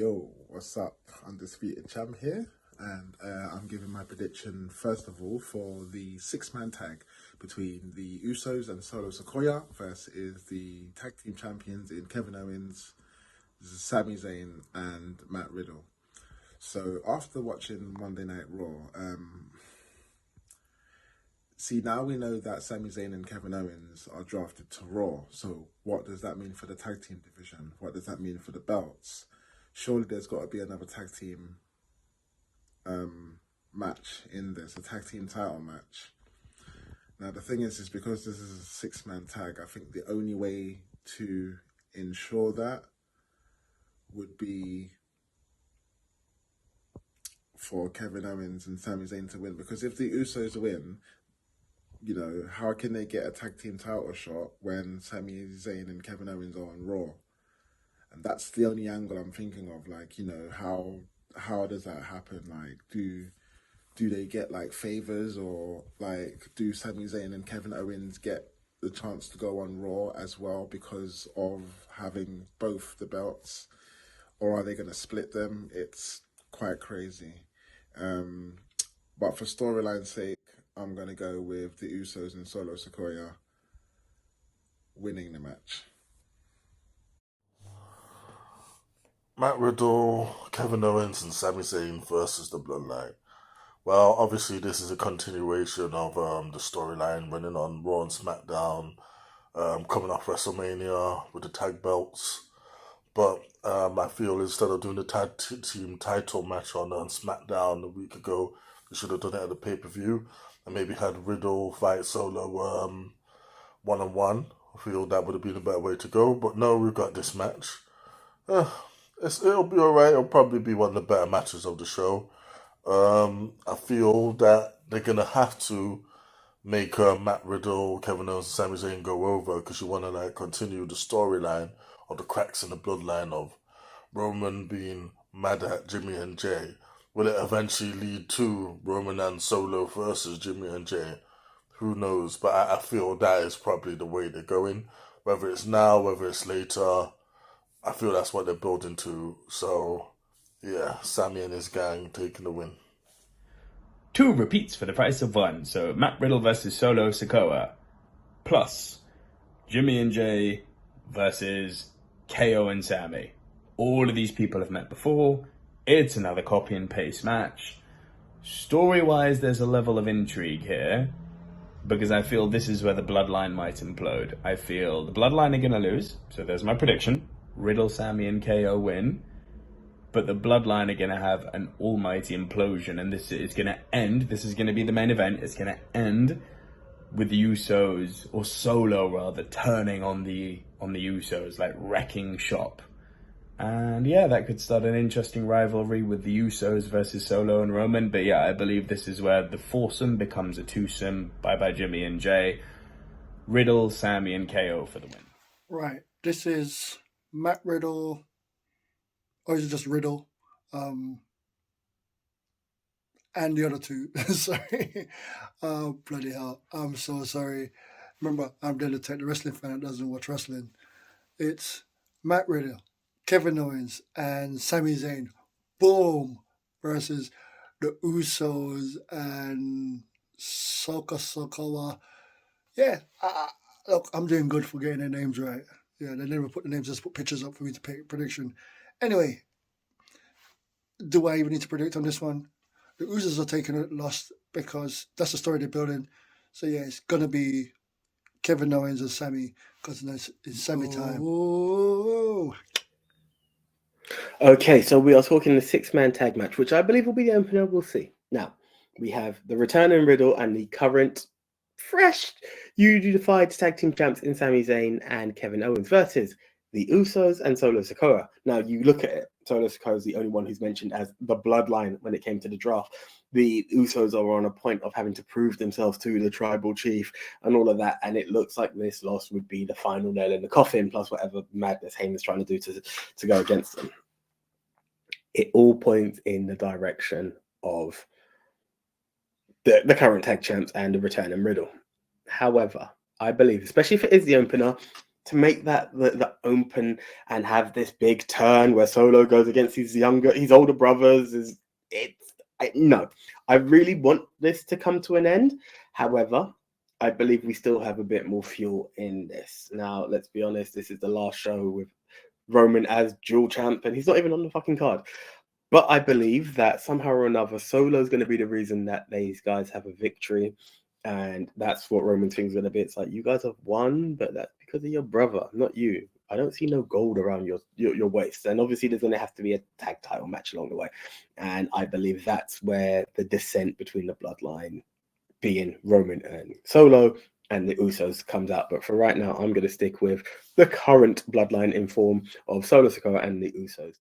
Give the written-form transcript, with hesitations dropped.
Yo, what's up? Undisputed Champ here, and I'm giving my prediction first of all for the six-man tag between the Usos and Solo Sikoa versus the tag team champions in Kevin Owens, Sami Zayn, and Matt Riddle. So after watching Monday Night Raw, see, now we know that Sami Zayn and Kevin Owens are drafted to Raw. So what does that mean for the tag team division? What does that mean for the belts? Surely there's got to be another tag team match in this, a tag team title match. Now the thing is because this is a six-man tag, I think the only way to ensure that would be for Kevin Owens and Sami Zayn to win. Because if the Usos win, you know, how can they get a tag team title shot when Sami Zayn and Kevin Owens are on Raw? And that's the only angle I'm thinking of. Like, you know, how does that happen? Like, do they get like favors, or like do Sami Zayn and Kevin Owens get the chance to go on Raw as well because of having both the belts, or are they going to split them? It's quite crazy. But for storyline's sake, I'm going to go with the Usos and Solo Sikoa winning the match. Matt Riddle, Kevin Owens, and Sami Zayn versus the Bloodline. Well, obviously this is a continuation of the storyline running on Raw and SmackDown, coming off WrestleMania with the tag belts. But I feel instead of doing the tag team title match on SmackDown a week ago, they should have done it at the pay-per-view and maybe had Riddle fight Solo one-on-one. I feel that would have been a better way to go. But no, we've got this match. It'll be alright. It'll probably be one of the better matches of the show. I feel that they're going to have to make Matt Riddle, Kevin Owens, and Sami Zayn go over because you want to continue the storyline of the cracks in the bloodline of Roman being mad at Jimmy and Jay. Will it eventually lead to Roman and Solo versus Jimmy and Jay? Who knows? But I feel that is probably the way they're going. Whether it's now, whether it's later, I feel that's what they're building to. So, yeah, Sami and his gang taking the win. 2 repeats for the price of 1. So Matt Riddle versus Solo Sikoa. Plus Jimmy and Jay versus KO and Sami. All of these people have met before. It's another copy and paste match. Story-wise, there's a level of intrigue here, because I feel this is where the Bloodline might implode. I feel the Bloodline are going to lose, so there's my prediction. Riddle, Sami, and KO win. But the Bloodline are going to have an almighty implosion, and this is going to end. This is going to be the main event. It's going to end with the Usos, or Solo rather, turning on the Usos, like wrecking shop. And yeah, that could start an interesting rivalry with the Usos versus Solo and Roman. But yeah, I believe this is where the foursome becomes a twosome. Bye-bye Jimmy and Jay. Riddle, Sami, and KO for the win. Right. This is Matt Riddle, or is it just Riddle? And the other two. Sorry. Oh, bloody hell. I'm so sorry. Remember, I'm the wrestling fan that doesn't watch wrestling. It's Matt Riddle, Kevin Owens, and Sami Zayn. Boom! Versus the Usos and Sikoa. Yeah, look, I'm doing good for getting their names right. Yeah, they never put the names, just put pictures up for me to pick prediction. Anyway, do I even need to predict on this one? The Usos are taking a loss because that's the story they're building. So yeah, it's going to be Kevin Owens and Sami, because it's Sami time. Ooh. Okay, so we are talking the six-man tag match, which I believe will be the opener. We'll see. Now, we have the returning Riddle and the current fresh unified tag team champs in Sami Zayn and Kevin Owens versus the Usos and Solo Sikoa. Now, you look at it, Solo Sikoa is the only one who's mentioned as the Bloodline when it came to the draft. The Usos are on a point of having to prove themselves to the tribal chief and all of that, and it looks like this loss would be the final nail in the coffin, plus whatever madness Heyman's trying to do to go against them. It all points in the direction of the current tag champs and the returning Riddle. However, I believe, especially if it is the opener, to make that the open and have this big turn where Solo goes against his older brothers no. I really want this to come to an end. However, I believe we still have a bit more fuel in this. Now, let's be honest, this is the last show with Roman as dual champ, and he's not even on the fucking card. But I believe that somehow or another, Solo's going to be the reason that these guys have a victory. And that's what Roman thing's going to be. It's like, you guys have won, but that's because of your brother, not you. I don't see no gold around your waist. And obviously there's going to have to be a tag title match along the way. And I believe that's where the descent between the bloodline, being Roman and Solo and the Usos, comes out. But for right now, I'm going to stick with the current bloodline in form of Solo Sikoa and the Usos.